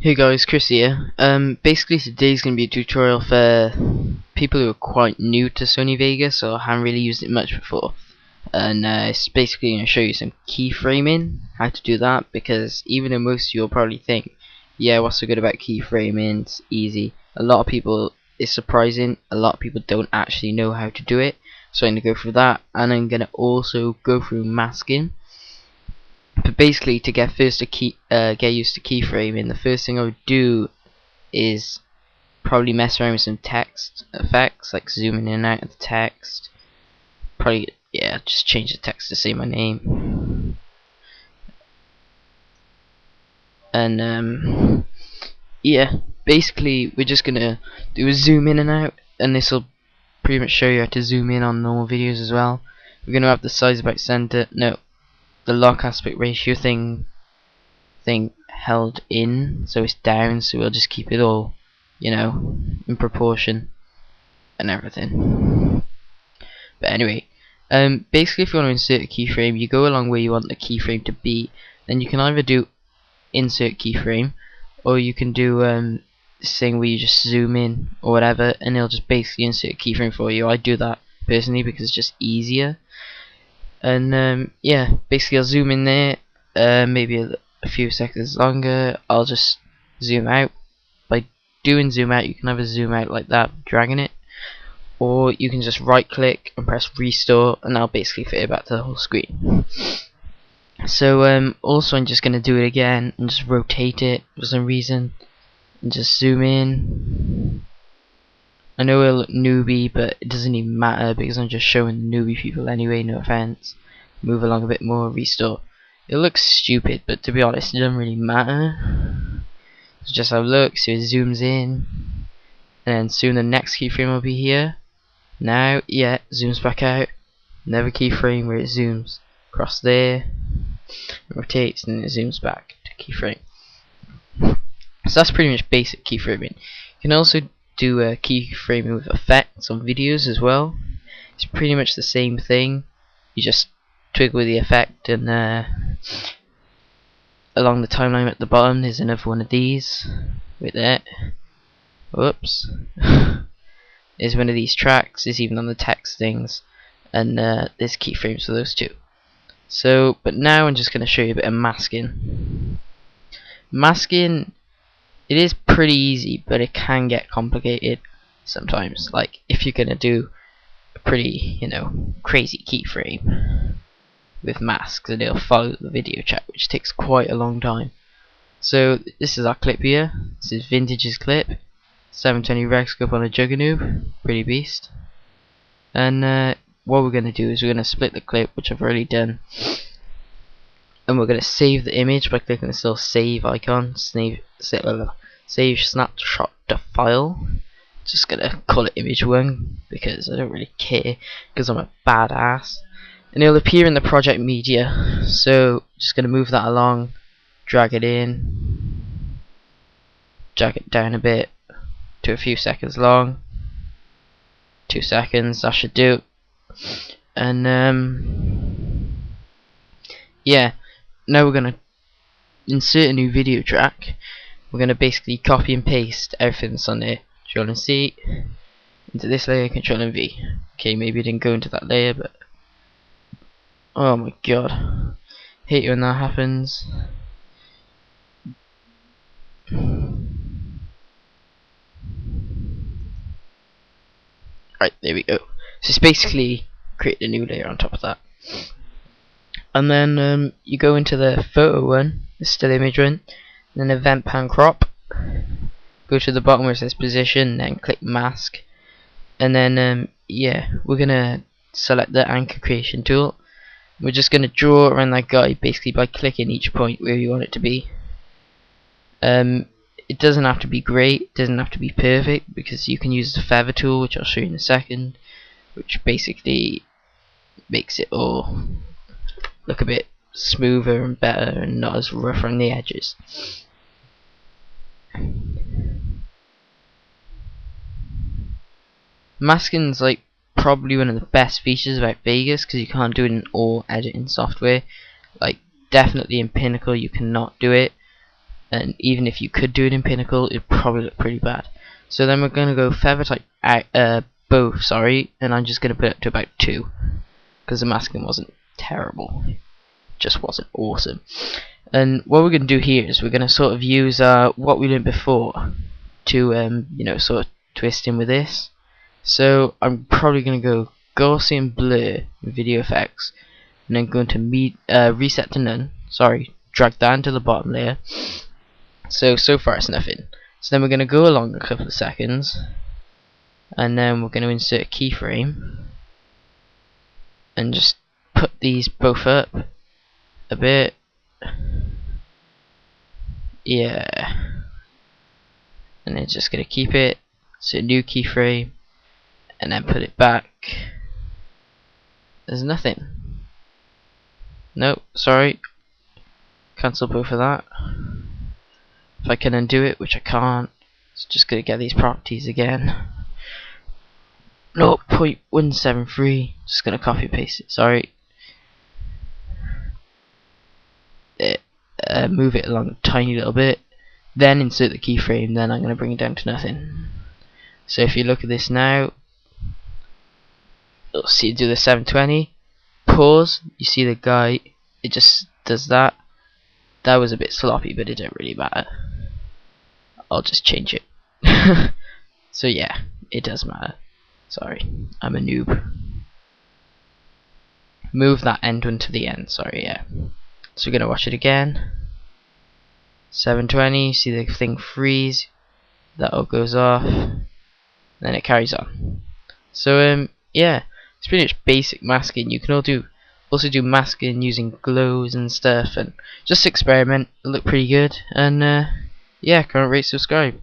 Hey guys, Chris here. Basically today's going to be a tutorial for people who are quite new to Sony Vegas or haven't really used it much before. And it's basically going to show you some keyframing, how to do that, because even though most of you will probably think, yeah, what's so good about keyframing, it's easy. A lot of people, it's surprising, a lot of people don't actually know how to do it. So I'm going to go through that, and I'm going to also go through masking. But basically, to get used to keyframing, the first thing I would do is probably mess around with some text effects, like zooming in and out of the text. Probably, yeah, just change the text to say my name. And yeah, basically we're just gonna do a zoom in and out, and this will pretty much show you how to zoom in on normal videos as well. We're gonna have the size about center. No. The lock aspect ratio thing held in, so it's down, so we'll just keep it all, you know, in proportion and everything. But anyway, basically if you want to insert a keyframe, you go along where you want the keyframe to be. Then you can either do insert keyframe, or you can do this thing where you just zoom in or whatever, and it'll just basically insert a keyframe for you. I do that personally because it's just easier. And yeah, basically I'll zoom in there, maybe a few seconds longer. I'll just zoom out. By doing zoom out, you can either zoom out like that, dragging it, or you can just right click and press restore, and that'll basically fit it back to the whole screen. So also I'm just going to do it again and just rotate it for some reason and just zoom in. I know it'll look newbie, but it doesn't even matter because I'm just showing the newbie people anyway, no offense. Move along a bit more, restore. It looks stupid, but to be honest, it doesn't really matter. It's just how it looks, so it zooms in. And then soon the next keyframe will be here. Now, yeah, zooms back out. Another keyframe where it zooms across there, rotates, and it zooms back to keyframe. So that's pretty much basic keyframing. You can also do keyframing with effects on videos as well. It's pretty much the same thing. You just twiggle the effect, and along the timeline at the bottom there's another one of these with that. Whoops. There's one of these tracks. There's even on the text things, and there's keyframes for those two. So, but now I'm just going to show you a bit of masking. Masking, it is pretty easy, but it can get complicated sometimes. Like if you're gonna do a pretty, you know, crazy keyframe with masks, and it'll follow the video chat, which takes quite a long time. So this is our clip here. This is Vintage's clip. 720 rec scope on a Jugganoob, pretty beast. And what we're gonna do is we're gonna split the clip, which I've already done. And we're going to save the image by clicking this little save icon, save snapshot to file. Just going to call it image 1 because I don't really care, because I'm a badass. And it'll appear in the project media, so just going to move that along, drag it in, drag it down a bit to a few seconds long. 2 seconds, that should do. And yeah. Now we're going to insert a new video track. We're going to basically copy and paste everything that's on there. Control and C into this layer, Control and V. Okay, maybe I didn't go into that layer, but oh my god, hate when that happens. Right, there we go. So it's basically create a new layer on top of that. And then you go into the photo one, the still image one, then event pan crop. Go to the bottom where it says position, then click mask. And then yeah, we're gonna select the anchor creation tool. We're just gonna draw around that guy basically by clicking each point where you want it to be. It doesn't have to be great, it doesn't have to be perfect, because you can use the feather tool, which I'll show you in a second, which basically makes it all look a bit smoother and better and not as rough around the edges. Masking's like probably one of the best features about Vegas, because you can't do it in all editing software. Like definitely in Pinnacle you cannot do it. and even if you could do it in Pinnacle, it'd probably look pretty bad. So then we're going to go feather type bow, sorry, and I'm just going to put it to about 2 because the masking wasn't terrible, it just wasn't awesome. And what we're going to do here is we're going to sort of use what we did before to you know, sort of twist in with this. So I'm probably going to go Gaussian blur in video effects, and then go into reset to none. Sorry, drag that into the bottom layer. So far it's nothing. So then we're going to go along a couple of seconds, and then we're going to insert a keyframe and just put these both up a bit. Yeah, and then just going to keep it. So new keyframe, and then put it back. There's nothing. Nope, sorry. Cancel both of that. If I can undo it, which I can't, it's just gonna get these properties again. 0.173. Just gonna copy paste it. Sorry. Move it along a tiny little bit. Then insert the keyframe. Then I'm gonna bring it down to nothing. So if you look at this now, you'll see do the 720. Pause. You see the guy. It just does that. That was a bit sloppy, but it didn't really matter. I'll just change it. So yeah, it does matter. Sorry, I'm a noob. Move that end one to the end. Sorry, yeah. So we're gonna watch it again. 720. See the thing freeze. That all goes off. Then it carries on. So yeah, it's pretty much basic masking. You can also do masking using glows and stuff, and just experiment. It'll look pretty good. And yeah, comment, rate, subscribe.